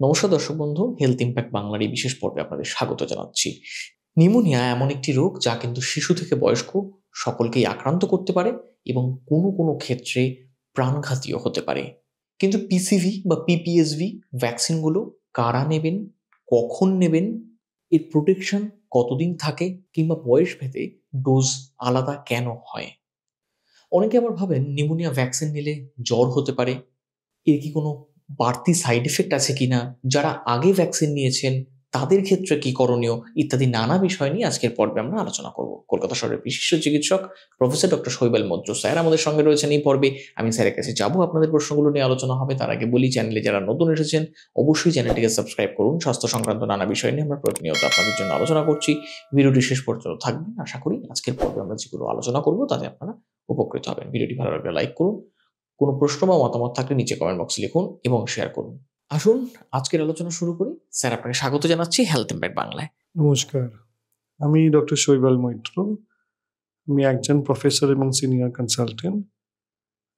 নমস্কার দর্শক বন্ধু, হেলথ ইম্প্যাক্ট বাংলার এই বিশেষ পর্বে আপনাদের স্বাগত জানাচ্ছি। নিউমোনিয়া এমন একটি রোগ যা কিন্তু শিশু থেকে বয়স্ক সকলকেই আক্রান্ত করতে পারে এবং কোনো কোনো ক্ষেত্রে প্রাণঘাতীও হতে পারে। কিন্তু পিসিভি বা পিপিএসভি ভ্যাকসিনগুলো কারা নেবেন, কখন নেবেন, এর প্রোটেকশন কতদিন থাকে, কিংবা বয়স ভেদে ডোজ আলাদা কেন হয়? অনেকে আবার ভাবেন নিউমোনিয়া ভ্যাকসিন নিলে জ্বর হতে পারে, এর কি কোনো বাড়তি সাইড এফেক্ট আছে কিনা, যারা আগে ভ্যাকসিন নিয়েছেন তাদের ক্ষেত্রে কি করণীয়, ইত্যাদি নানা বিষয় নিয়ে আজকের পর্বে আমরা আলোচনা করব। কলকাতা শহরের বিশিষ্ট চিকিৎসক প্রফেসর ডক্টর শৈবাল মৈত্র স্যার আমাদের সঙ্গে রয়েছেন এই পর্বে। আমি স্যারের কাছে যাবো, আপনাদের প্রশ্নগুলো নিয়ে আলোচনা হবে। তার আগে বলি, চ্যানেলে যারা নতুন এসেছেন অবশ্যই চ্যানেলটিকে সাবস্ক্রাইব করুন। স্বাস্থ্য সংক্রান্ত নানা বিষয় নিয়ে আমরা প্রতিনিয়ত আপনাদের জন্য আলোচনা করছি। ভিডিওটি শেষ পর্যন্ত থাকবেন। আশা করি আজকের পর্বে আমরা যেগুলো আলোচনা করবো তাতে আপনারা উপকৃত হবেন। ভিডিওটি ভালো লাগলে লাইক করুন, কোনো প্রশ্ন বা মতামত থাকলে নিচে কমেন্ট বক্সে লিখুন এবং শেয়ার করুন। আসুন আজকের আলোচনা শুরু করি। স্যার, আপনাকে স্বাগত জানাচ্ছি হেলথ ইম্প্যাক্ট বাংলায়। নমস্কার, আমি ডক্টর শৈবাল মৈত্র। আমি একজন প্রফেসর এবং সিনিয়র কনসালটেন্ট।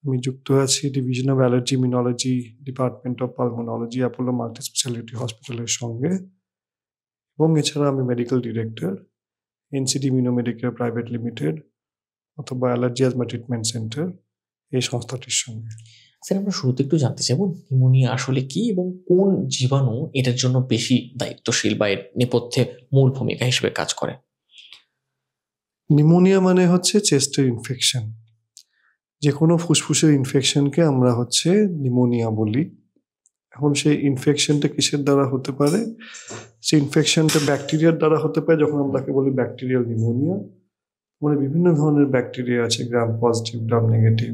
আমি যুক্ত আছি division of allergy immunology, department of pulmonology, Apollo multi speciality হসপিটালের সঙ্গে, এবং এছাড়া আমি medical director NCD immunomedicare private limited অথবা অ্যালার্জি অ্যাজমা ট্রিটমেন্ট সেন্টার, এই সংস্থাটির সঙ্গে। স্যার, আমরা শুরুতে একটু জানতে চাইব নিউমোনিয়া আসলে কি এবং কোন জীবাণু এটার জন্য বেশি দায়িত্বশীল বা এর নেপথ্যে মূল ভূমিকা হিসেবে কাজ করে। নিউমোনিয়া মানে হচ্ছে চেস্টের ইনফেকশন। যে কোনো ফুসফুসের ইনফেকশনকে আমরা হচ্ছে নিউমোনিয়া বলি। এখন সেই ইনফেকশনটা কিসের দ্বারা হতে পারে? সেই ইনফেকশনটা ব্যাকটেরিয়ার দ্বারা হতে পারে, যখন আমরাকে বলি ব্যাকটেরিয়াল নিউমোনিয়া। মানে বিভিন্ন ধরনের ব্যাকটেরিয়া আছে, গ্রাম পজিটিভ, গ্রাম নেগেটিভ।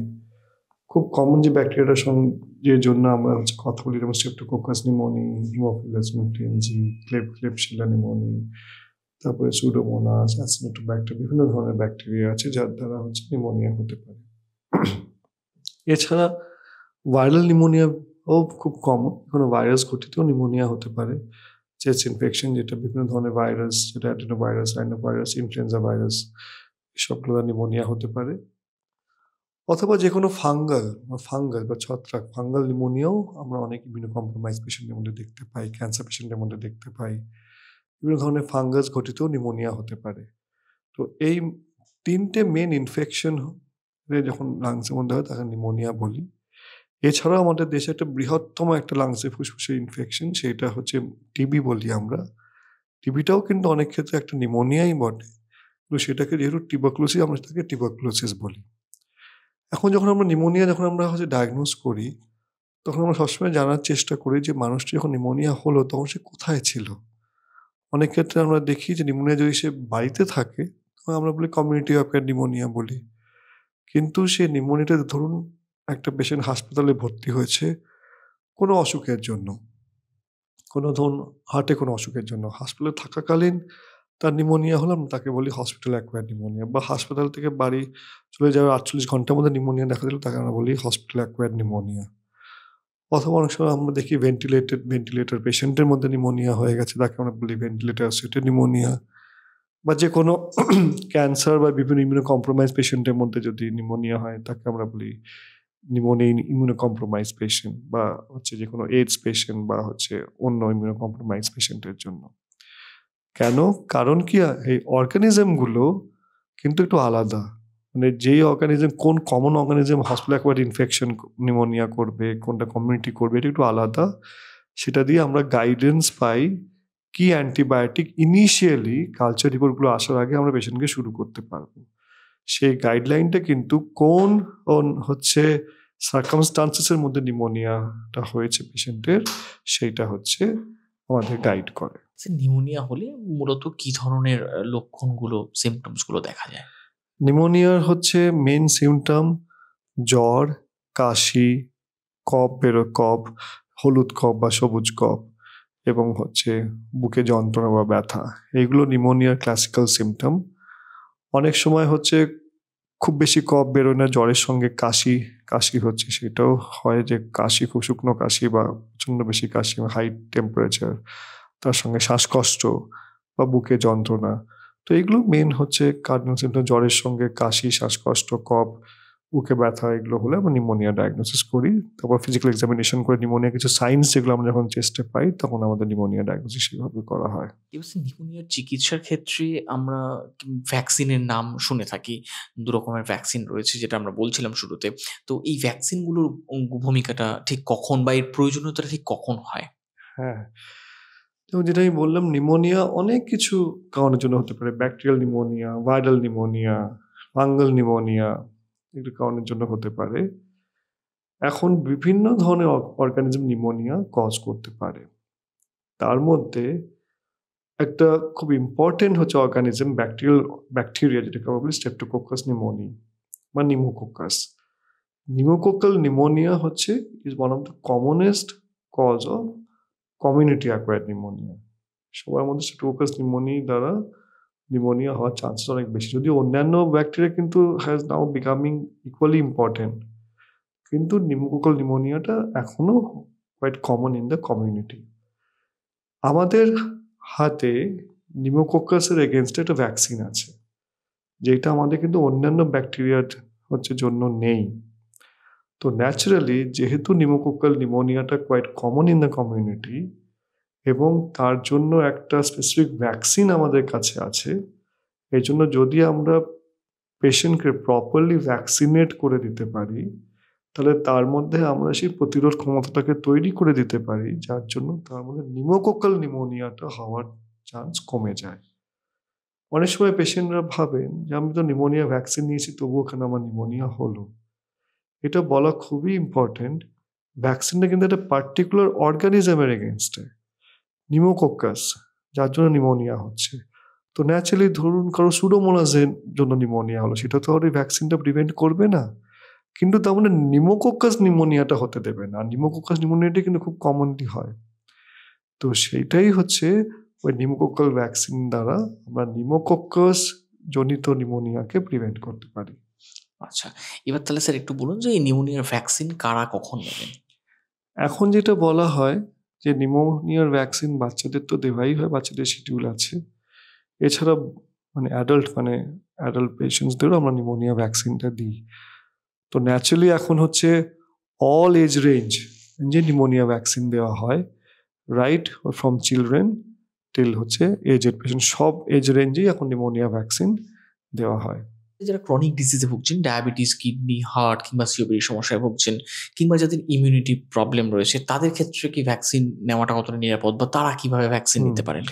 খুব কমন যে ব্যাকটেরিয়াটার সঙ্গে জন্য আমরা হচ্ছে কথা বলি, যেমন Streptococcus pneumoniae, haemophilus influenzae, ক্লেবশিলা pneumoniae, তারপরে সুডোমোনাস, অ্যাসিনোটোব্যাক্টের, বিভিন্ন ধরনের ব্যাকটেরিয়া আছে যার দ্বারা হচ্ছে নিউমোনিয়া হতে পারে। এছাড়া ভাইরাল নিউমোনিয়াও খুব কমন, কোনো ভাইরাস ঘটিতেও নিউমোনিয়া হতে পারে। চেস্ট ইনফেকশন, যেটা বিভিন্ন ধরনের ভাইরাস, যেটা অ্যাডেনোভাইরাস, রাইনোভাইরাস, ইনফ্লুয়েঞ্জা ভাইরাস, এসবগুলো নিউমোনিয়া হতে পারে। অথবা যে কোনো ফাঙ্গাল বা ছত্রাক, ফাঙ্গাল নিউমোনিয়াও আমরা অনেক ইমিউনো কম্প্রোমাইজ পেশেন্টের মধ্যে দেখতে পাই, ক্যান্সার পেশেন্টের মধ্যে দেখতে পাই। বিভিন্ন ধরনের ফাঙ্গাস ঘটিতেও নিউমোনিয়া হতে পারে। তো এই তিনটে মেন ইনফেকশন যখন লাংসের মধ্যে হয় তাকে নিউমোনিয়া বলি। এছাড়াও আমাদের দেশে একটা বৃহত্তম একটা লাংসের ফুসফুসের ইনফেকশন, সেটা হচ্ছে টিবি বলি আমরা। টিবিটাও কিন্তু অনেক ক্ষেত্রে একটা নিউমোনিয়াই বটে, কিন্তু সেটাকে যেহেতু টিউবারকুলোসিস, আমরা তাকে টিউবারকুলোসিস বলি। এখন যখন আমরা নিউমোনিয়া হচ্ছে ডায়াগনোজ করি, তখন আমরা সবসময় জানার চেষ্টা করি যে মানুষটি যখন নিউমোনিয়া হলো তখন সে কোথায় ছিল। অনেক ক্ষেত্রে আমরা দেখি যে নিউমোনিয়া যদি সে বাড়িতে থাকে, তখন আমরা বলি কমিউনিটি অ্যাকোয়ার্ড নিউমোনিয়া বলি। কিন্তু সে নিউমোনিয়াটা, ধরুন একটা পেশেন্ট হাসপাতালে ভর্তি হয়েছে কোনো অসুখের জন্য, কোনো ধরুন হার্টে কোনো অসুখের জন্য, হাসপাতালে থাকাকালীন তার নিউমোনিয়া হলো, আমরা তাকে বলি হসপিটাল অ্যাকোয়ার্ড নিউমোনিয়া। বা হাসপাতাল থেকে বাড়ি চলে যাওয়ার 48 ঘন্টার মধ্যে নিউমোনিয়া দেখা দিল, তাকে আমরা বলি হসপিটাল অ্যাকোয়ার্ড নিউমোনিয়া। অথবা অনেক সময় আমরা দেখি ভেন্টিলেটর পেশেন্টের মধ্যে নিউমোনিয়া হয়ে গেছে, তাকে আমরা বলি ভেন্টিলেটর অ্যাসোসিয়েটেড নিউমোনিয়া। বা যে কোনো ক্যান্সার বা বিভিন্ন ইমিউনো কম্প্রোমাইজ পেশেন্টের মধ্যে যদি নিউমোনিয়া হয়, তাকে আমরা বলি pneumonia in immuno compromise patient, বা হচ্ছে যে কোনো এইডস পেশেন্ট, বা হচ্ছে অন্য ইমিউনো কম্প্রোমাইজ পেশেন্টের জন্য। কেন? কারণ কি, এই অর্গানিজমগুলো কিন্তু একটু আলাদা। মানে যেই অর্গানিজম, কোন common organism hospital acquired infection pneumonia করবে, কোনটা কমিউনিটি করবে, এটা একটু আলাদা। সেটা দিয়ে আমরা গাইডেন্স পাই কি অ্যান্টিবায়োটিক ইনিশিয়ালি কালচার রিপোর্টগুলো আসার আগে আমরা পেশেন্টকে শুরু করতে পারবো। সেই গাইডলাইনটা কিন্তু কোন হচ্ছে সার্কামস্টান্সেসের মধ্যে নিউমোনিয়াটা হয়েছে পেশেন্টের, সেইটা হচ্ছে আমাদের গাইড করে। নিউমোনিয়া হলে মূলত কি ধরনের লক্ষণগুলো, সিমটমসগুলো দেখা যায়? নিউমোনিয়ার হচ্ছে মেন সিমটম জ্বর, কাশি, কফ, হলুদ কফ বা সবুজ কফ, এবং হচ্ছে বুকে যন্ত্রণা বা ব্যথা। এইগুলো নিউমোনিয়ার ক্লাসিক্যাল সিমটম। অনেক সময় হচ্ছে খুব বেশি কফ বেরোয় না, জ্বরের সঙ্গে কাশি হচ্ছে, সেটাও হয় যে কাশি, খুব শুকনো কাশি বা প্রচণ্ড বেশি কাশি, হাই টেম্পারেচার, তার সঙ্গে শ্বাসকষ্ট বা বুকে যন্ত্রণা। তো এগুলো মেন হচ্ছে কার্ডিনাল সিমটম, জ্বরের সঙ্গে কাশি, শ্বাসকষ্ট, কফ, বুকে ব্যথা এগুলো হলে আমরা নিউমোনিয়া ডায়াগনোসিস করি। তারপর ফিজিক্যাল এক্সামিনেশন করে নিউমোনিয়া কিছু সাইন্স যেগুলো আমরা যখন চেস্টে পাই তখন আমাদের নিউমোনিয়া ডায়াগনোসিস সেভাবে করা হয়। এবার নিউমোনিয়ার চিকিৎসার ক্ষেত্রে আমরা ভ্যাকসিনের নাম শুনে থাকি। ২ রকমের ভ্যাকসিন রয়েছে যেটা আমরা বলছিলাম শুরুতে। তো এই ভ্যাকসিনগুলোর ভূমিকাটা ঠিক কখন বা এর প্রয়োজনীয়তাটা ঠিক কখন হয়? হ্যাঁ, যেমন যেটা আমি বললাম নিউমোনিয়া অনেক কিছু কারণের জন্য হতে পারে। Bacterial pneumonia, viral pneumonia, fungal pneumonia এগুলো কারণের জন্য হতে পারে। এখন বিভিন্ন ধরনের অর্গানিজম নিউমোনিয়া কজ করতে পারে। তার মধ্যে একটা খুব ইম্পর্টেন্ট হচ্ছে অর্গানিজম ব্যাকটেরিয়া যেটাকে আমরা বলি স্ট্রেপ্টোকোকাস নিউমোনি বা নিউমোকোকাস। নিউমোকোকাল নিউমোনিয়া হচ্ছে is one of the commonest cause of community acquired pneumonia. সবার মধ্যে স্ট্রেপ্টোকোকাস নিউমোনি দ্বারা নিউমোনিয়া হওয়ার চান্সেস অনেক বেশি, যদিও অন্যান্য ব্যাকটেরিয়া কিন্তু has now becoming equally important, কিন্তু নিউমোকোকাল নিউমোনিয়াটা এখনো quite common in the community. আমাদের হাতে নিউমোকোকাসের এগেনস্টে একটা ভ্যাকসিন আছে, যেটা আমাদের কিন্তু অন্যান্য ব্যাকটেরিয়ার জন্য নেই। তো ন্যাচারালি যেহেতু নিউমোকোকাল নিউমোনিয়াটা quite common in the community এবং তার জন্য একটা স্পেসিফিক ভ্যাকসিন আমাদের কাছে আছে, এই জন্য যদি আমরা পেশেন্টকে প্রপারলি ভ্যাকসিনেট করে দিতে পারি তাহলে তার মধ্যে আমরা সেই প্রতিরোধ ক্ষমতাটাকে তৈরি করে দিতে পারি, যার জন্য তার মধ্যে নিউমোকোকাল নিউমোনিয়াটা হওয়ার চান্স কমে যায়। অনেক সময় পেশেন্টরা ভাবেন যে আমি তো নিউমোনিয়া ভ্যাকসিন নিয়েছি তবুও কেন আমার নিউমোনিয়া হলো। এটা বলা খুবই ইম্পর্টেন্ট। ভ্যাকসিনটা কিন্তু একটা পার্টিকুলার অর্গানিজমের এগেনস্টে, নিউমোকোকাস, যার জন্য নিউমোনিয়া হচ্ছে। তো ন্যাচারালি ধরুন কারো সুডোমোনাসের জন্য নিউমোনিয়া হলো, সেটা তো আর ওই ভ্যাকসিনটা প্রিভেন্ট করবে না, কিন্তু তার মানে নিউমোকোকাস নিউমোনিয়াটা হতে দেবে না। নিউমোকোকাস নিউমোনিয়াটা কিন্তু খুব কমনলি হয়। তো সেইটাই হচ্ছে ওই নিউমোকোকাল ভ্যাকসিন দ্বারা আমরা নিউমোকোকাস জনিত নিউমোনিয়াকে প্রিভেন্ট করতে পারি। আচ্ছা, এবার তাহলে স্যার একটু বলুন যে এই নিউমোনিয়ার ভ্যাকসিন কারা কখন নেবেন? এখন যেটা বলা হয় যে নিউমোনিয়ার ভ্যাকসিন বাচ্চাদের তো দেওয়াই হয়, বাচ্চাদের শিডিউল আছে। এছাড়া অ্যাডাল্ট পেশেন্টসদেরও আমরা নিউমোনিয়া ভ্যাকসিনটা দিই। তো ন্যাচারালি এখন হচ্ছে অল এজ রেঞ্জ যে নিউমোনিয়া ভ্যাকসিন দেওয়া হয়, রাইট ফ্রম চিলড্রেন টিল হচ্ছে এজেড পেশেন্ট, সব এজ রেঞ্জেই এখন নিউমোনিয়া ভ্যাকসিন দেওয়া হয়। যারা ক্রনিক ডিজিজে ভুগছেন, ডায়াবেটিস, কিডনি, হার্ট কিংবা সিওপিডি সমস্যায় ভুগছেন কিংবা যাদের ইমিউনিটি প্রবলেম রয়েছে, তাদের ক্ষেত্রে কি ভ্যাকসিন নেওয়াটা কতটা নিরাপদ বা তারা কিভাবে ভ্যাকসিন নিতে পারেন?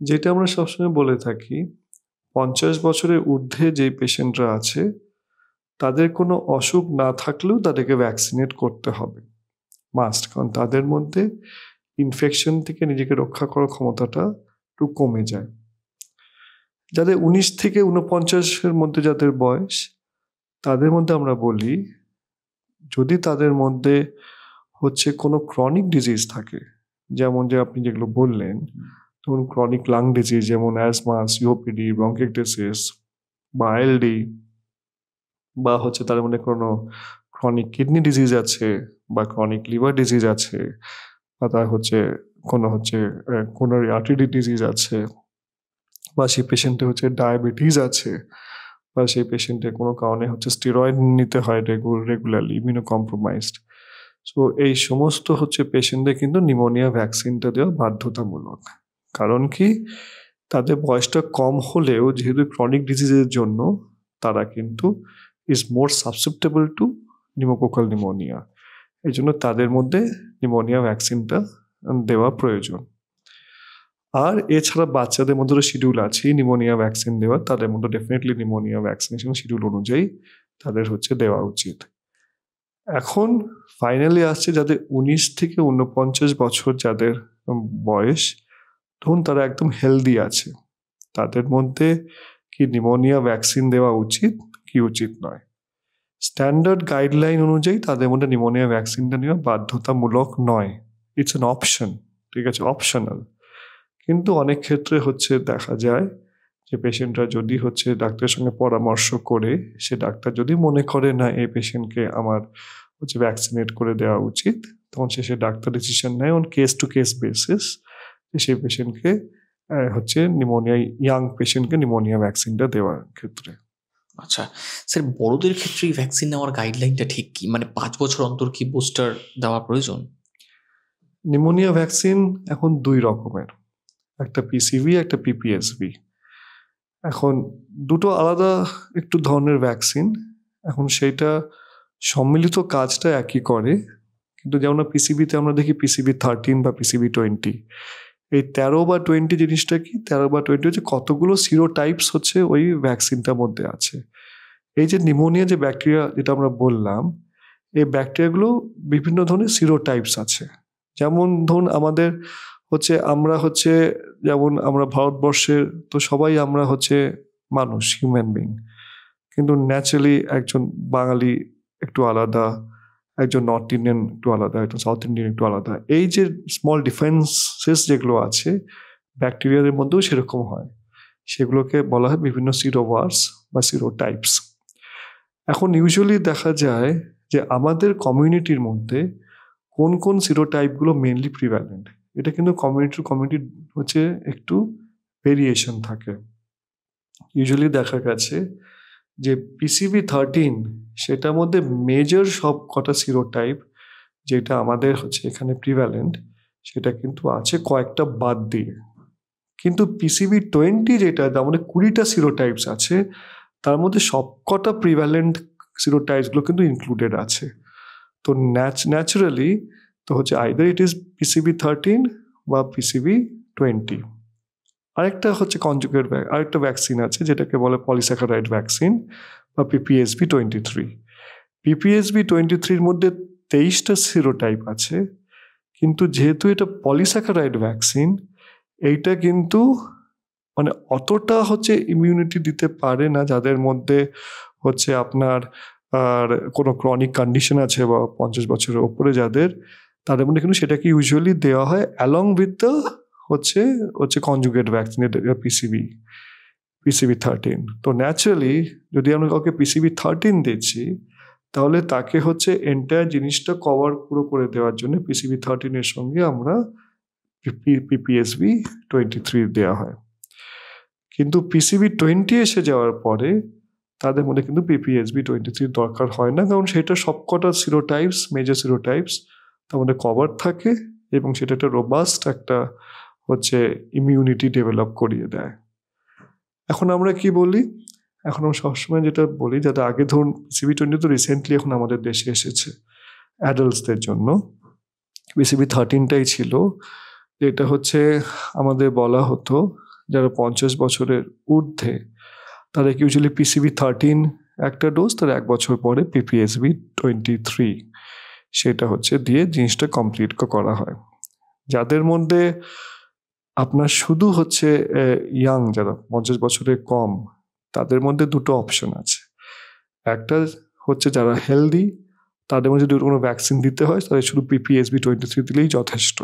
যেটা আমরা সবসময় বলে থাকি, 50 বছরের ঊর্ধ্বে যে পেশেন্টরা আছে তাদের কোনো অসুখ না থাকলেও তাদেরকে ভ্যাকসিনেট করতে হবে, মাস্ট। কারণ তাদের মধ্যে ইনফেকশন থেকে নিজেকে রক্ষা করার ক্ষমতাটা একটু কমে যায়। যাদের 19 থেকে 49-এর মধ্যে যাদের বয়স, তাদের মধ্যে আমরা বলি যদি তাদের মধ্যে কোনো ক্রনিক ডিজিজ থাকে, যেমন যে আপনি যেগুলো বললেন, ধরুন ক্রনিক লাং ডিজিজ যেমন অ্যাজমা, সিওপিডি, ব্রঙ্কিওলাইটিস বা আইএলডি, বা তাদের মধ্যে কোনো ক্রনিক কিডনি ডিজিজ আছে বা ক্রনিক লিভার ডিজিজ আছে, বা তার কোনো আর্টারি ডিজিজ আছে, বা সেই পেশেন্টের ডায়াবেটিস আছে, বা সেই পেশেন্টের কোনো কারণে স্টেরয়েড নিতে হয় রেগুলারলি, ইমিউনো কম্প্রোমাইজড। সো এই সমস্ত পেশেন্টদের কিন্তু নিউমোনিয়া ভ্যাকসিনটা দেওয়া বাধ্যতামূলক। কারণ কি, তাদের বয়সটা কম হলেও যেহেতু ক্রনিক ডিজিজের জন্য তারা কিন্তু is more susceptible to pneumococcal pneumonia, এই জন্য তাদের মধ্যে নিউমোনিয়া ভ্যাকসিনটা দেওয়া প্রয়োজন। আর এছাড়া বাচ্চাদের মধ্যে শিডিউল আছে নিউমোনিয়া ভ্যাকসিন দেওয়া, তাদের মধ্যে ডেফিনেটলি নিউমোনিয়া ভ্যাকসিনেশন শিডিউল অনুযায়ী তাদের দেওয়া উচিত। এখন ফাইনালি আসছে যাদের 19 থেকে 49 বছর যাদের বয়স, ধরুন তারা একদম হেলদি আছে, তাদের মধ্যে কি নিউমোনিয়া ভ্যাকসিন দেওয়া উচিত কি উচিত নয়। স্ট্যান্ডার্ড গাইডলাইন অনুযায়ী তাদের মধ্যে নিউমোনিয়া ভ্যাকসিনটা নেওয়া বাধ্যতামূলক নয়, ইটস অ্যান অপশন, ঠিক আছে, অপশনাল। কিন্তু অনেক ক্ষেত্রে দেখা যায় যে পেশেন্টরা যদি ডাক্তারের সঙ্গে পরামর্শ করে, সে ডাক্তার যদি মনে করে না এই পেশেন্টকে আমার ভ্যাকসিনেট করে দেওয়া উচিত, তখন সে ডাক্তার ডিসিশন নেয় on case to case basis, সেই পেশেন্টকে নিউমোনিয়া, ইয়াং পেশেন্টকে নিউমোনিয়া ভ্যাকসিনটা দেওয়ার ক্ষেত্রে। আচ্ছা স্যার, বড়দের ক্ষেত্রে এই ভ্যাকসিন নেওয়ার গাইডলাইনটা ঠিক কি? মানে 5 বছর অন্তর কি বুস্টার দেওয়া প্রয়োজন? নিউমোনিয়া ভ্যাকসিন এখন 2 রকমের, একটা পিসিভি, একটা পিপিএসভি। এখন দুটো আলাদা একটু ধরনের ভ্যাকসিন। এখন সেইটা সম্মিলিত কাজটা একই করে, কিন্তু যেমন পিসিবিতে আমরা দেখি পিসিবি 13 বা পিসিবি 20। এই 13 বা 20 জিনিসটা কি? 13 বা 20 হচ্ছে কতগুলো সিরোটাইপস হচ্ছে ওই ভ্যাকসিনটার মধ্যে আছে। এই যে নিউমোনিয়া যে ব্যাকটেরিয়া যেটা আমরা বললাম, এই ব্যাকটেরিয়াগুলো বিভিন্ন ধরনের সিরোটাইপস আছে। যেমন ধরুন আমাদের হচ্ছে আমরা হচ্ছে যেমন আমরা ভারতবর্ষের তো সবাই আমরা হচ্ছে মানুষ, হিউম্যান বিং, কিন্তু ন্যাচারালি একজন বাঙালি একটু আলাদা, একজন নর্থ ইন্ডিয়ান একটু আলাদা, একজন সাউথ ইন্ডিয়ান একটু আলাদা। এই যে স্মল ডিফারেন্সেস যেগুলো আছে ব্যাকটেরিয়াদের মধ্যেও সেরকম হয়, সেগুলোকে বলা হয় বিভিন্ন সিরোভার্স বা সিরোটাইপস। এখন ইউজুয়ালি দেখা যায় যে আমাদের কমিউনিটির মধ্যে কোন কোন সিরোটাইপগুলো মেনলি প্রিভ্যালেন্ট, এটা কিন্তু কমিউনিটি হচ্ছে একটু ভেরিয়েশন থাকে। ইউজুয়ালি দেখা গেছে যে পিসিবি 13 সেটার মধ্যে মেজর সব কটা সিরোটাইপ যেটা আমাদের হচ্ছে এখানে প্রিভ্যালেন্ট, সেটা কিন্তু আছে কয়েকটা বাদ দিয়ে। কিন্তু পিসিবি 20 যেটা আমাদের 20টা সিরোটাইপস আছে, তার মধ্যে সবকটা প্রিভ্যালেন্ট সিরোটাইপসগুলো কিন্তু ইনক্লুডেড আছে। তো ন্যাচারালি তো হচ্ছে আইদার ইট ইজ পিসিবি 13 বা পিসিবি 20। আরেকটা হচ্ছে কনজুগেট আরেকটা ভ্যাকসিন আছে যেটাকে বলে পলিস্যাকারাইড ভ্যাকসিন বা পিপিএসবি 23। পিপিএসবি 23-র মধ্যে 23টা সিরোটাইপ আছে, কিন্তু যেহেতু এটা পলিস্যাকারাইড ভ্যাকসিন, এইটা কিন্তু মানে অতটা হচ্ছে ইমিউনিটি দিতে পারে না যাদের মধ্যে হচ্ছে আপনার আর কোনো ক্রনিক কন্ডিশন আছে বা 50 বছরের ওপরে যাদের, তাদের মধ্যে কিন্তু সেটাকে ইউজুয়ালি দেওয়া হয় অ্যালং উইথ দ্য হচ্ছে কনজুগেট ভ্যাকসিন পিসিবি 13। তো ন্যাচারালি যদি আমরা কাউকে পিসিবি 13 দিচ্ছি, তাহলে তাকে হচ্ছে এন্টায়ার জিনিসটা কভার পুরো করে দেওয়ার জন্য পিসিবি 13-এর সঙ্গে আমরা পিপিএসবি 23 দেওয়া হয়। কিন্তু পিসিবি 20 এসে যাওয়ার পরে তাদের মধ্যে কিন্তু পিপিএসবি 23 দরকার হয় না, কারণ সেটা সবকটা সিরোটাইপস, মেজর সিরোটাইপস তার মধ্যে কভার থাকে এবং সেটা একটা রোবাস্ট একটা হচ্ছে ইমিউনিটি ডেভেলপ করিয়ে দেয়। এখন আমরা কি বলি, এখন আমরা সবসময় যেটা বলি, যাতে আগে ধরুন পিসিবি 20 তো রিসেন্টলি এখন আমাদের দেশে এসেছে অ্যাডাল্টসদের জন্য, পিসিবি 13টাই ছিল, যেটা হচ্ছে আমাদের বলা হতো যারা 50 বছরের ঊর্ধ্বে তাদের ইউজুয়ালি পিসিবি 13 একটা ডোজ, তার 1 বছর পরে পিপিএসবি 23 সেটা হচ্ছে দিয়ে জিনিসটা কমপ্লিট করা হয়। যাদের মধ্যে আপনার শুধু হচ্ছে ইয়াং, যারা 50 বছরের কম, তাদের মধ্যে দুটো অপশন আছে। একটা হচ্ছে যারা হেলদি, তাদের মধ্যে যদি কোনো ভ্যাকসিন দিতে হয় তাদের শুধু পিপিএসবি 23 দিলেই যথেষ্ট।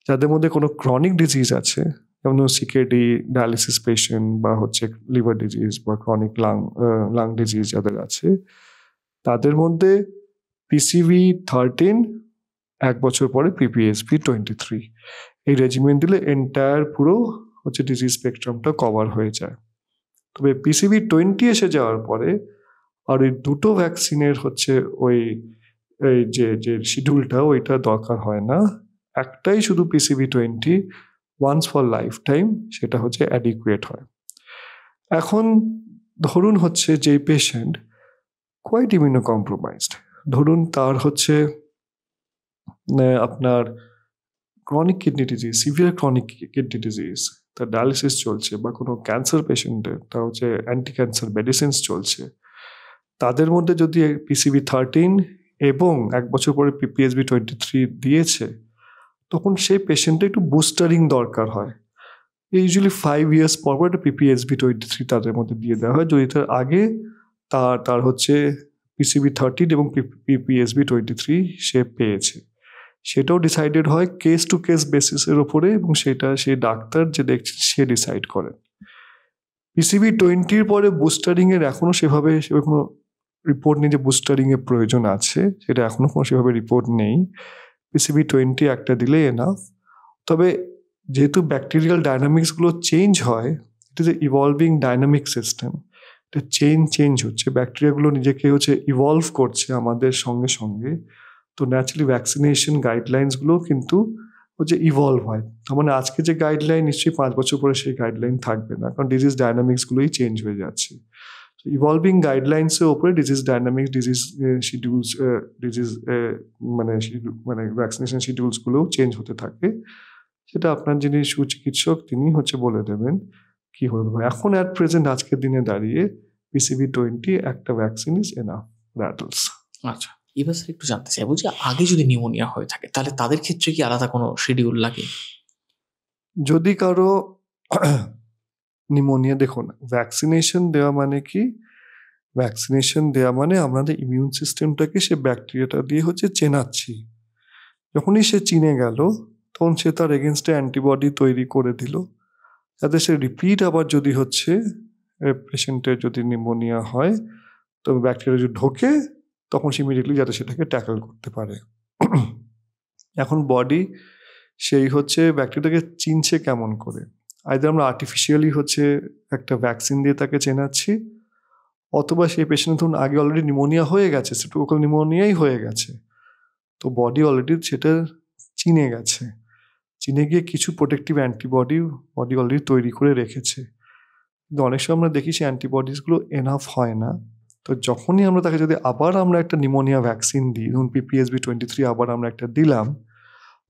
যাদের মধ্যে কোনো ক্রনিক ডিজিজ আছে, যেমন সিকেডি, ডায়ালিসিস পেশেন্ট বা হচ্ছে লিভার ডিজিজ বা ক্রনিক লাং ডিজিজ যাদের আছে, তাদের মধ্যে পিসিবি 13 1 বছর পরে পিপিএসবি 23 এই রেজিমেন্ট দিলে এন্টায়ার পুরো হচ্ছে ডিজিজ স্পেকট্রামটা কভার হয়ে যায়। তবে পিসিবি 20 এসে যাওয়ার পরে আর ওই দুটো ভ্যাকসিনের হচ্ছে ওই যে শিডিউলটা ওইটা দরকার হয় না, একটাই শুধু PCV 20 once for lifetime, সেটা হচ্ছে অ্যাডিকুয়েট হয়। এখন ধরুন হচ্ছে যে পেশেন্ট কোয়াইট ইমিউনো কম্প্রোমাইজড, ধরুন তার হচ্ছে আপনার chronic kidney disease, severe chronic kidney disease, তার ডায়ালিসিস চলছে, বা কোনো ক্যান্সার পেশেন্টের তা হচ্ছে অ্যান্টি ক্যান্সার মেডিসিনস চলছে, তাদের মধ্যে যদি পিসিবি 13 এবং 1 বছর পরে পিপিএসবি 23 দিয়েছে, তখন সেই পেশেন্টের একটু বুস্টারিং দরকার হয়। ইউজুয়ালি 5 ইয়ার্স পর একটা পিপিএসবি 23 তাদের মধ্যে দিয়ে দেওয়া হয়, যদি তার আগে তার হচ্ছে পিসিবি 13 এবং পিপিএসবি 23 সে পেয়েছে। সেটাও ডিসাইডেড হয় কেস টু কেস বেসিসের ওপরে, এবং সেটা সেই ডাক্তার যে দেখছেন সে ডিসাইড করেন। পিসিবি 20-র পরে বুস্টারিংয়ের এখনও সেভাবে কোনো রিপোর্ট নেই যে বুস্টারিংয়ের প্রয়োজন আছে, সেটা এখনও কোনো সেভাবে রিপোর্ট নেই। পিসিবি 20 একটা দিলে এনাফ। তবে যেহেতু ব্যাকটেরিয়াল ডায়নামিক্সগুলো চেঞ্জ হয়, it is a evolving dynamic system, change হচ্ছে, ব্যাকটেরিয়াগুলো নিজেকে হচ্ছে ইভলভ করছে আমাদের সঙ্গে সঙ্গে। তো ন্যাচারালি ভ্যাকসিনেশন গাইডলাইন্সগুলো কিন্তু হচ্ছে ইভলভ হয়। তার মানে আজকে যে গাইডলাইন নিশ্চয়ই 5 বছর পরে সেই গাইডলাইন থাকবে না, কারণ ডিজিজ ডায়নামিক্সগুলোই চেঞ্জ হয়ে যাচ্ছে। ইভলভিং গাইডলাইন্সের উপরে disease dynamics, disease schedules, disease মানে ভ্যাকসিনেশন শিডিউলসগুলোও চেঞ্জ হতে থাকে। সেটা আপনার যিনি সুচিকিৎসক তিনি হচ্ছে বলে দেবেন কি হতে পারে। এখন অ্যাট প্রেজেন্ট আজকের দিনে দাঁড়িয়ে PCV20 একটা vaccine is enough for adults. আচ্ছা, এবার স্যার একটু জানতে চাইবো যে আগে যদি নিউমোনিয়া হয়ে থাকে তাহলে তাদের ক্ষেত্রে কি আলাদা কোনো শিডিউল লাগে? যদি কারো নিউমোনিয়া, দেখুন ভ্যাকসিনেশন দেওয়া মানে কি, ভ্যাকসিনেশন দেওয়া মানে আমাদের ইমিউন সিস্টেমটাকে সে ব্যাকটেরিয়াটা দিয়ে হচ্ছে চেনাচ্ছি। যখনই সে চিনে গেল তখন সে তার এগেনস্টে অ্যান্টিবডি তৈরি করে দিল, যাতে সে রিপিট আবার যদি হচ্ছে পেশেন্টের যদি নিউমোনিয়া হয় তো ব্যাকটেরিয়া যদি ঢোকে তখন সে ইমিডিয়েটলি যাতে সেটাকে ট্যাকল করতে পারে। এখন বডি সেই হচ্ছে ব্যাকটেরিয়াটাকে চিনছে কেমন করে, আইদার আমরা আর্টিফিশিয়ালি হচ্ছে একটা ভ্যাকসিন দিয়ে তাকে চেনাচ্ছি, অথবা সেই পেশেন্ট ধরুন আগে অলরেডি নিউমোনিয়া হয়ে গেছে, স্ট্রেপ্টোকোকাল নিউমোনিয়াই হয়ে গেছে, তো বডি অলরেডি সেটা চিনে গেছে, চিনে গিয়ে কিছু প্রোটেক্টিভ অ্যান্টিবডি বডি অলরেডি তৈরি করে রেখেছে। কিন্তু অনেক সময় আমরা দেখি সেই অ্যান্টিবডিসগুলো এনাফ হয় না। তো যখনই আমরা তাকে যদি আবার আমরা একটা নিউমোনিয়া ভ্যাকসিন দিই, ধরুন PPSV23 আবার আমরা একটা দিলাম,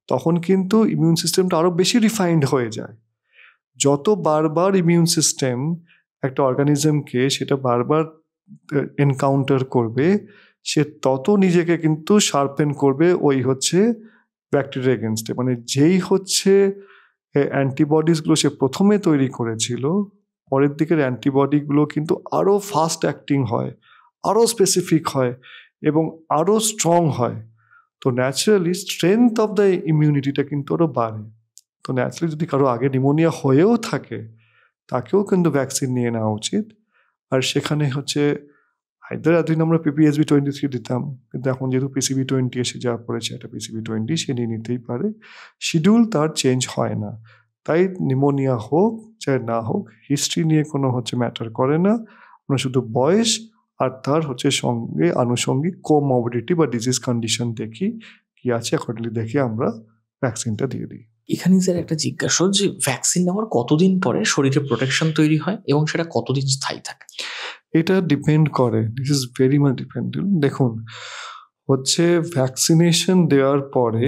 তখন কিন্তু ইমিউন সিস্টেমটা আরও বেশি রিফাইন্ড হয়ে যায়। যত বারবার ইমিউন সিস্টেম একটা অর্গানিজমকে সেটা বারবার এনকাউন্টার করবে, সে তত নিজেকে কিন্তু শার্পেন করবে ওই হচ্ছে ব্যাকটেরিয়া এগেনস্টে। মানে যেই হচ্ছে অ্যান্টিবডিসগুলো সে প্রথমে তৈরি করেছিল, পরের দিকের অ্যান্টিবডিগুলো কিন্তু আরও ফাস্ট অ্যাক্টিং হয়, আরও স্পেসিফিক হয় এবং আরও স্ট্রং হয়। তো ন্যাচারালি স্ট্রেংথ অফ দ্য ইমিউনিটিটা কিন্তু আরও বাড়ে। তো ন্যাচারালি যদি কারো আগে নিউমোনিয়া হয়েও থাকে তাকেও কিন্তু ভ্যাকসিন নিয়ে নেওয়া উচিত। আর সেখানে হচ্ছে আইদার এতদিন আমরা PPSV23 দিতাম, কিন্তু এখন যেহেতু PCV20 এসে যা পড়েছে একটা PCV20 সে নিয়ে নিতেই পারে, শিডিউল তার চেঞ্জ হয় না। তাই নিউমোনিয়া হোক চাই না হোক হিস্ট্রি নিয়ে কোনো হচ্ছে ম্যাটার করে না, আমরা শুধু বয়স আর তার হচ্ছে সঙ্গে আনুষঙ্গিক কোমরবিডিটি বা ডিজিজ কন্ডিশন দেখি কি আছে, অ্যাকর্ডিংলি দেখে আমরা ভ্যাকসিনটা দিয়ে দিই। এখানে স্যার একটা জিজ্ঞাসা যে ভ্যাকসিন নেওয়ার কতদিন পরে শরীরে প্রোটেকশন তৈরি হয় এবং সেটা কতদিন স্থায়ী থাকে? এটা ডিপেন্ড করে, this is very much dependent. দেখুন হচ্ছে ভ্যাকসিনেশন দেওয়ার পরে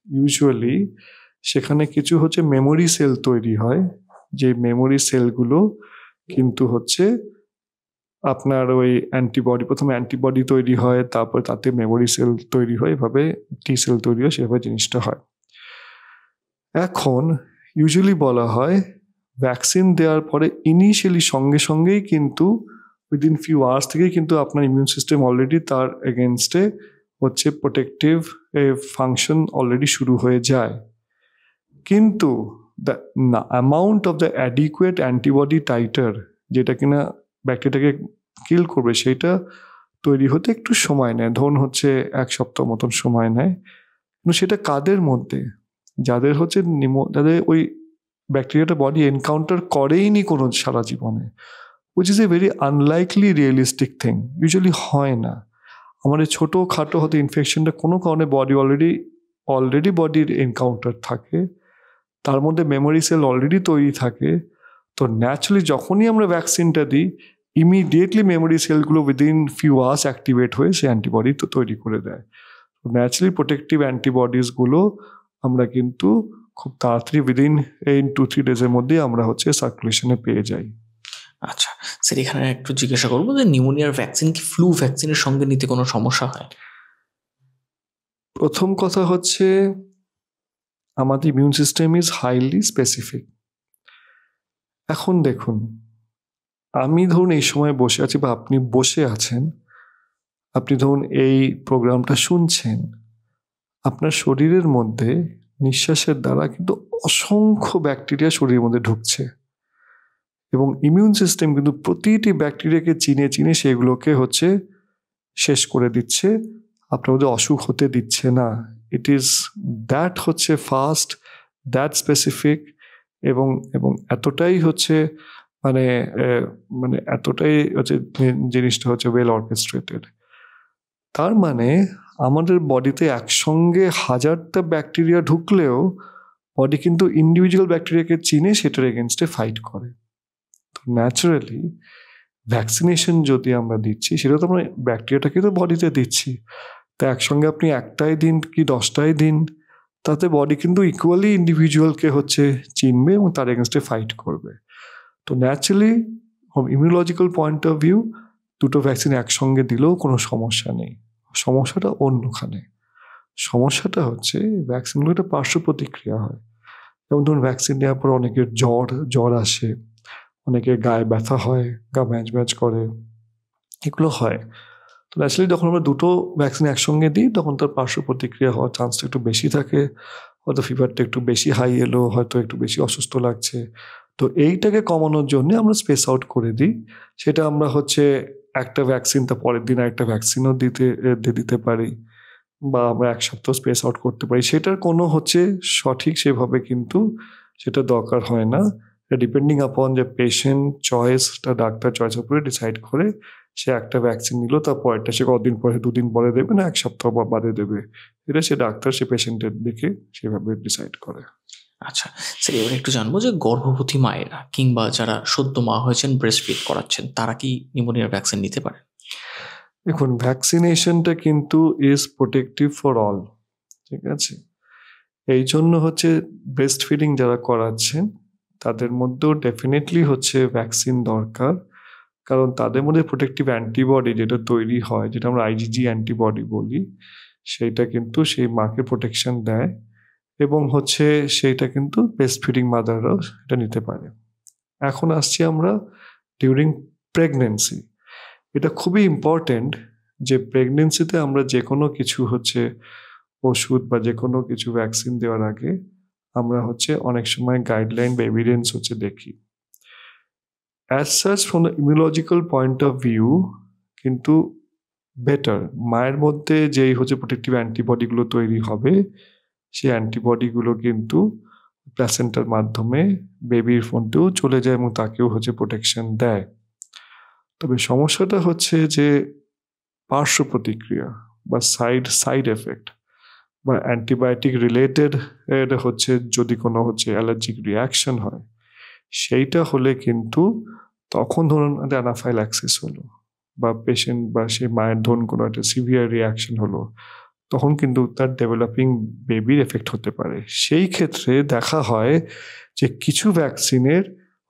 ইউজুয়ালি সেখানে কিছু হচ্ছে মেমোরি সেল তৈরি হয়, যে মেমোরি সেলগুলো কিন্তু হচ্ছে আপনার ওই অ্যান্টিবডি, প্রথমে অ্যান্টিবডি তৈরি হয়, তারপর তাতে মেমোরি সেল তৈরি হয়, এভাবে টি সেল তৈরি হয়, সেভাবে জিনিসটা হয়। এখন ইউজুয়ালি বলা হয় ভ্যাকসিন দেওয়ার পরে ইনিশিয়ালি সঙ্গে সঙ্গেই কিন্তু উইদিন ফিউ আওয়ার্স থেকেই কিন্তু আপনার ইমিউন সিস্টেম অলরেডি তার এগেনস্টে হচ্ছে প্রোটেক্টিভ ফাংশন অলরেডি শুরু হয়ে যায়। কিন্তু the amount of the adequate antibody titre যেটা কিনা ব্যাকটেরিয়াটাকে কিল করবে সেটা তৈরি হতে একটু সময় নেয়, ধরুন হচ্ছে 1 সপ্তাহ মতন সময় নেয়। কিন্তু সেটা কাদের মধ্যে, যাদের হচ্ছে যাদের ওই ব্যাকটেরিয়াটা বডি এনকাউন্টার করেইনি কোনো সারা জীবনে, which is a very unlikely realistic thing, usually হয় না। আমাদের ছোটো খাটো হয়তো ইনফেকশনটা কোনো কারণে বডি অলরেডি বডির এনকাউন্টার থাকে, তার মধ্যে মেমোরি সেল অলরেডি তৈরি থাকে। তো ন্যাচারালি যখনই আমরা ভ্যাকসিনটা দিই ইমিডিয়েটলি মেমোরি সেলগুলো উইদিন ফিউ আওয়ার্স অ্যাক্টিভেট হয়ে সে অ্যান্টিবডি তো তৈরি করে দেয়। তো ন্যাচারালি প্রোটেক্টিভ অ্যান্টিবডিসগুলো আমরা কিন্তু খুব তাড়াতাড়ি উইদিন 2-3 ডেজের মধ্যে আমরা হচ্ছে সার্কুলেশনে পেয়ে যাই। আচ্ছা স্যার, এখানে একটু জিজ্ঞাসা করবো যে নিউমোনিয়ার ভ্যাকসিন কি ফ্লু ভ্যাকসিনের সঙ্গে নিতে কোনো সমস্যা হয়? প্রথম কথা হচ্ছে আমাদের immune system is highly specific. এখন দেখুন আমি ধরুন এই সময় বসে আছি বা আপনি বসে আছেন, আপনি ধরুন এই প্রোগ্রামটা শুনছেন, আপনার শরীরের মধ্যে নিঃশ্বাসের দ্বারা কিন্তু অসংখ্য ব্যাকটেরিয়া শরীরের মধ্যে ঢুকছে এবং ইমিউন সিস্টেম কিন্তু প্রতিটি ব্যাকটেরিয়াকে চিনে চিনে সেগুলোকে হচ্ছে শেষ করে দিচ্ছে, আপনার মধ্যে অসুখ হতে দিচ্ছে না। ইট ইজ দ্যাট হচ্ছে ফাস্ট, দ্যাট স্পেসিফিক এবং এতটাই হচ্ছে মানে মানে এতটাই হচ্ছে জিনিসটা হচ্ছে ওয়েল অর্কেস্ট্রেটেড। তার মানে আমাদের বডিতে একসঙ্গে 1000টা ব্যাকটেরিয়া ঢুকলেও বডি কিন্তু ইন্ডিভিজুয়াল ব্যাকটেরিয়াকে চিনে সেটার এগেনস্টে ফাইট করে। তো ন্যাচারালি ভ্যাকসিনেশন যদি আমরা দিচ্ছি, সেটা তো আমরা ব্যাকটেরিয়াটাকে তো বডিতে দিচ্ছি, তা একসঙ্গে আপনি 1টাই দিন কি 10টাই দিন, তাতে বডি কিন্তু ইকুয়ালি ইন্ডিভিজুয়ালকে হচ্ছে চিনবে এবং তার এগেনস্টে ফাইট করবে। তো naturally from immunological point of view দুটো ভ্যাকসিন একসঙ্গে দিলেও কোনো সমস্যা নেই। সমস্যাটা অন্যখানে। সমস্যাটা হচ্ছে ভ্যাকসিনগুলো একটা পার্শ্ব প্রতিক্রিয়া হয়। যেমন ধরুন ভ্যাকসিন নেওয়ার পর অনেকের জ্বর আসে, অনেকের গায়ে ব্যথা হয়, গা ম্যাজ ম্যাজ করে, এগুলো হয়। তো ন্যাচারালি যখন আমরা দুটো ভ্যাকসিন একসঙ্গে দিই তখন তার পার্শ্ব প্রতিক্রিয়া হওয়ার চান্সটা একটু বেশি থাকে। হয়তো ফিভারটা একটু বেশি হাই এলো, হয়তো একটু বেশি অসুস্থ লাগছে। তো এইটাকে কমানোর জন্য আমরা স্পেস আউট করে দিই। সেটা আমরা হচ্ছে একটা ভ্যাকসিন তার পরের দিন আরেকটা ভ্যাকসিনও দিতে পারি, বা আমরা 1 সপ্তাহ স্পেস আউট করতে পারি। সেটার কোনো হচ্ছে সঠিক সেভাবে কিন্তু সেটা দরকার হয় না। ডিপেন্ডিং আপন যে পেশেন্ট চয়েসটা ডাক্তার চয়েসের উপরে ডিসাইড করে সে একটা ভ্যাকসিন নিল, তার পরেরটা সে কতদিন পরে, 2 দিন পরে দেবে না 1 সপ্তাহ বাদে দেবে, এটা সে ডাক্তার সে পেশেন্টের দেখে সেভাবে ডিসাইড করে। আচ্ছা স্যার, এবার একটু জানবো যে গর্ভবতী মায়েরা কিংবা যারা সদ্য মা হয়েছেন ব্রেস্ট ফিড করাচ্ছেন তারা কি নিউমোনিয়ার ভ্যাকসিন নিতে পারে? দেখুন, ভ্যাকসিনেশনটা কিন্তু ইজ প্রোটেক্টিভ ফর অল, ঠিক আছে? এই জন্য হচ্ছে ব্রেস্ট ফিডিং যারা করাচ্ছেন তাদের মধ্যেও ডেফিনেটলি হচ্ছে ভ্যাকসিন দরকার, কারণ তাদের মধ্যে প্রোটেক্টিভ অ্যান্টিবডি যেটা তৈরি হয়, যেটা আমরা আইজিজি অ্যান্টিবডি বলি, সেইটা কিন্তু সেই মাকে প্রোটেকশন দেয় এবং হচ্ছে সেইটা কিন্তু ব্রেস্ট ফিডিং মাদাররাও এটা নিতে পারে। এখন আসছি আমরা ডিউরিং প্রেগনেন্সি। এটা খুবই ইম্পর্টেন্ট যে প্রেগনেন্সিতে আমরা যে কোনো কিছু হচ্ছে ওষুধ বা যে কোনো কিছু ভ্যাকসিন দেওয়ার আগে আমরা হচ্ছে অনেক সময় গাইডলাইন বা এভিডেন্স হচ্ছে দেখি। As such from the immunological point of view কিন্তু বেটার মায়ের মধ্যে যেই হচ্ছে প্রোটেক্টিভ অ্যান্টিবডিগুলো তৈরি হবে, সেই অ্যান্টিবডিগুলো কিন্তু প্ল্যাসেন্টার মাধ্যমে বেবির মধ্যেও চলে যায় এবং তাকেও হচ্ছে প্রোটেকশন দেয়। তবে সমস্যাটা হচ্ছে যে পার্শ্ব প্রতিক্রিয়া বা সাইড এফেক্ট বা অ্যান্টিবায়োটিক রিলেটেড হচ্ছে যদি কোনো হচ্ছে অ্যালার্জিক রিয়াকশন হয়, সেইটা হলে কিন্তু তখন ধরুন অ্যানাফাইল্যাক্সিস হলো বা পেশেন্ট বা সেই মায়ের ধরুন কোনো একটা সিভিয়ার রিয়াকশন হলো, তখন কিন্তু তার ডেভেলপিং বেবির এফেক্ট হতে পারে। সেই ক্ষেত্রে দেখা হয় যে কিছু ভ্যাকসিনের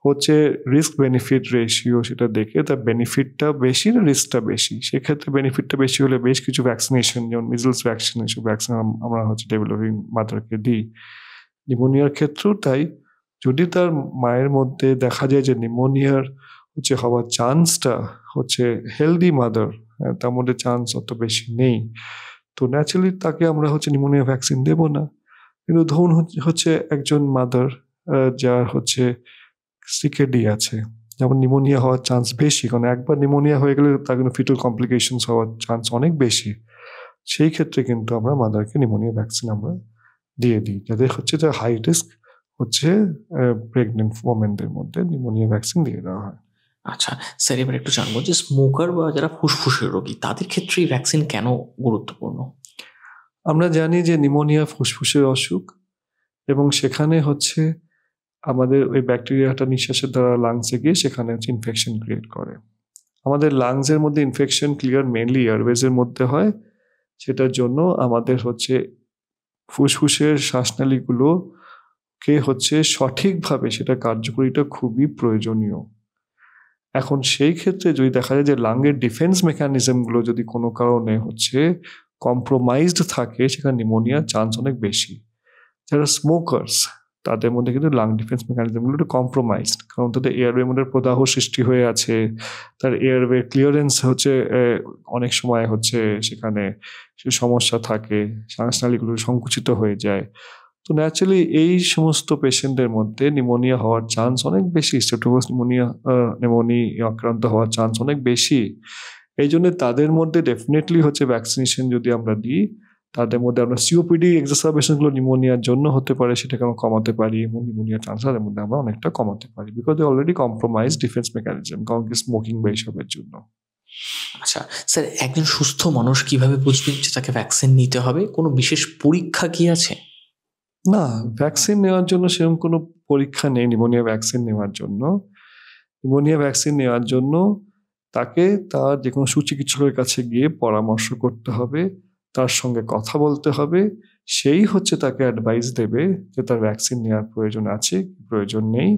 হচ্ছে রিস্ক বেনিফিট রেশিও সেটা দেখে তার বেনিফিটটা বেশি না রিস্কটা বেশি, সেক্ষেত্রে বেনিফিটটা বেশি হলে বেশ কিছু ভ্যাকসিনেশন যেমন মিজলস ভ্যাকসিন, এসব ভ্যাকসিন আমরা হচ্ছে ডেভেলপিং মাদারকে দিই। নিউমোনিয়ার ক্ষেত্রেও তাই, যদি তার মায়ের মধ্যে দেখা যায় যে নিউমোনিয়ার হচ্ছে হওয়ার চান্সটা হচ্ছে হেলদি মাদার তার মধ্যে চান্স অত বেশি নেই, তো ন্যাচারালি তাকে আমরা হচ্ছে নিউমোনিয়া ভ্যাকসিন দেব না। কিন্তু ধরুন হচ্ছে একজন মাদার যার হচ্ছে সিকেডি আছে, যেমন নিউমোনিয়া হওয়ার চান্স বেশি, কারণ একবার নিউমোনিয়া হয়ে গেলে তার কিন্তু ফিটাল কমপ্লিকেশনস হওয়ার চান্স অনেক বেশি। সেই ক্ষেত্রে কিন্তু আমরা মাদারকে নিউমোনিয়া ভ্যাকসিন আমরা দিয়ে দিই, যাদের হচ্ছে যে হাই রিস্ক হচ্ছে প্রেগনেন্ট ওমেনদের মধ্যে নিউমোনিয়া ভ্যাকসিন দিয়ে দেওয়া হয়। আচ্ছা স্যার, এবার একটু জানবো যে স্মোকার বা যারা ফুসফুসের রোগী তাদের ক্ষেত্রে এই ভ্যাকসিন কেন গুরুত্বপূর্ণ? আমরা জানি যে নিউমোনিয়া ফুসফুসের অসুখ এবং সেখানে হচ্ছে আমাদের ওই ব্যাকটেরিয়াটা নিঃশ্বাসের দ্বারা লাংসে গিয়ে সেখানে হচ্ছে ইনফেকশন ক্রিয়েট করে। আমাদের লাংসের মধ্যে ইনফেকশন ক্লিয়ার মেনলি এয়ারওয়েজের মধ্যে হয়, সেটার জন্য আমাদের হচ্ছে ফুসফুসের শ্বাসনালীগুলোকে হচ্ছে সঠিকভাবে সেটা কার্যকরিতা খুবই প্রয়োজনীয়। এখন সেই ক্ষেত্রে যদি দেখা যায় যে লাংয়ের ডিফেন্স মেকানিজমগুলো যদি কোনো কারণে হচ্ছে কম্প্রোমাইজড থাকে, সেখানে নিউমোনিয়ার চান্স অনেক বেশি। যারা স্মোকার্স তাদের মধ্যে কিন্তু লাং ডিফেন্স মেকানিজমগুলো একটু কম্প্রোমাইজড, কারণ তাদের এয়ারওয়ের মধ্যে প্রদাহ সৃষ্টি হয়ে আছে, তার এয়ারওয়ে ক্লিয়ারেন্স হচ্ছে অনেক সময় হচ্ছে সেখানে সমস্যা থাকে, শ্বাসনালীগুলো সংকুচিত হয়ে যায়। তো ন্যাচারালি এই সমস্ত পেশেন্টদের মধ্যে নিউমোনিয়া হওয়ার চান্স অনেক বেশি, স্ট্রেপ্টোকোকাস নিউমোনিয়া আক্রান্ত হওয়ার চান্স অনেক বেশি। এই জন্য তাদের মধ্যে ডেফিনেটলি হচ্ছে ভ্যাকসিনেশন যদি আমরা দিই তাদের মধ্যে আমরা সিওপিডি এক্সারসারবেশনগুলো নিউমোনিয়ার জন্য হতে পারে, সেটাকে আমরা কমাতে পারি, এবং নিউমোনিয়ার চান্সের মধ্যে আমরা অনেকটা কমাতে পারি, because they already compromise defence mechanism, কারণ কি স্মোকিং বা এইসবের জন্য। আচ্ছা স্যার, একজন সুস্থ মানুষ কিভাবে বুঝবেন যে তাকে ভ্যাকসিন নিতে হবে? কোনো বিশেষ পরীক্ষা কি আছে? না, ভ্যাকসিন নেওয়ার জন্য সেরকম কোনো পরীক্ষা নেই। নিউমোনিয়া ভ্যাকসিন নেওয়ার জন্য, নিউমোনিয়া ভ্যাকসিন নেওয়ার জন্য তাকে তার যে কোনো সুচিকিৎসকের কাছে গিয়ে পরামর্শ করতে হবে, তার সঙ্গে কথা বলতে হবে, সেই হচ্ছে তাকে অ্যাডভাইস দেবে যে তার ভ্যাকসিন নেওয়ার প্রয়োজন আছে কি প্রয়োজন নেই।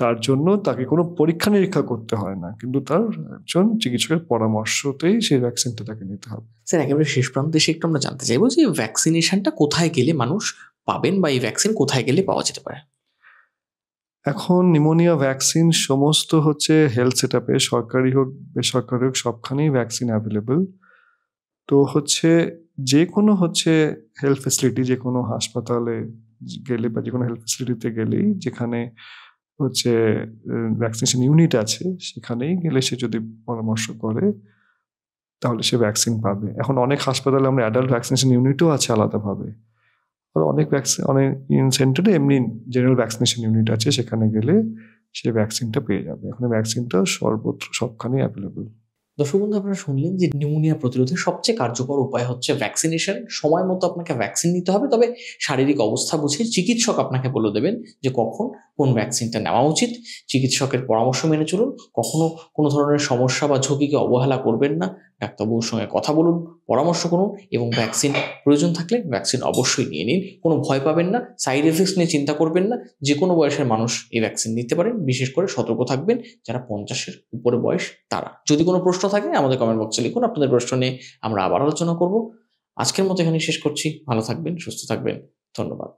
তার জন্য তাকে কোনো পরীক্ষা নিরীক্ষা করতে হয় না, কিন্তু তার একজন চিকিৎসকের পরামর্শতেই সেই ভ্যাকসিনটা তাকে নিতে হবে। স্যার একেবারে শেষ প্রান্তে এসে একটু আমরা জানতে চাইবো যে ভ্যাকসিনেশনটা কোথায় গেলে মানুষ পাবেন, বা এই ভ্যাকসিন কোথায় গেলে পাওয়া যেতে পারে? এখন নিউমোনিয়া ভ্যাকসিন সমস্ত হচ্ছে হেলথ সেট আপে, সরকারি হোক বেসরকারি হোক, সবখানেই ভ্যাকসিন অ্যাভেলেবল। তো হচ্ছে যে কোনো হচ্ছে হেলথ ফেসিলিটি, যে কোনো হাসপাতালে গেলে বা যে কোনো হেলথ ফেসিলিটিতে গেলেই যেখানে হচ্ছে ভ্যাকসিনেশন ইউনিট আছে, সেখানেই গেলে সে যদি পরামর্শ করে তাহলে সে ভ্যাকসিন পাবে। এখন অনেক হাসপাতালে আমরা অ্যাডাল্ট ভ্যাকসিনেশন ইউনিটও আছে আলাদাভাবে, আর অনেক অনেক সেন্টারে এমনি জেনারেল ভ্যাকসিনেশন ইউনিট আছে, সেখানে গেলে সে ভ্যাকসিনটা পেয়ে যাবে। এখন ভ্যাকসিনটা সর্বত্র সবখানেই অ্যাভেলেবল। দর্শক বন্ধু, আপনারা শুনলেন যে নিউমোনিয়া প্রতিরোধের সবচেয়ে কার্যকর উপায় হচ্ছে ভ্যাকসিনেশন। সময় মতো আপনাকে ভ্যাকসিন নিতে হবে, তবে শারীরিক অবস্থা বুঝে চিকিৎসক আপনাকে বলে দেবেন যে কখন কোন ভ্যাকসিনটা নেওয়া উচিত। চিকিৎসকের পরামর্শ মেনে চলুন, কখনো কোনো ধরনের সমস্যা বা ঝুঁকিকে অবহেলা করবেন না। ডাক্তারবাবুর সঙ্গে কথা বলুন, পরামর্শ করুন, এবং ভ্যাকসিন প্রয়োজন থাকলে ভ্যাকসিন অবশ্যই নিয়ে নিন। কোনো ভয় পাবেন না, সাইড এফেক্টস নিয়ে চিন্তা করবেন না। যে কোনো বয়সের মানুষ এই ভ্যাকসিন নিতে পারেন, বিশেষ করে সতর্ক থাকবেন যারা 50-এর উপরে বয়স তারা। যদি কোনো প্রশ্ন থাকে আমাদের কমেন্ট বক্সে লিখুন, আপনাদের প্রশ্ন নিয়ে আমরা আবার আলোচনা করব। আজকের মতো এখানে শেষ করছি। ভালো থাকবেন, সুস্থ থাকবেন, ধন্যবাদ।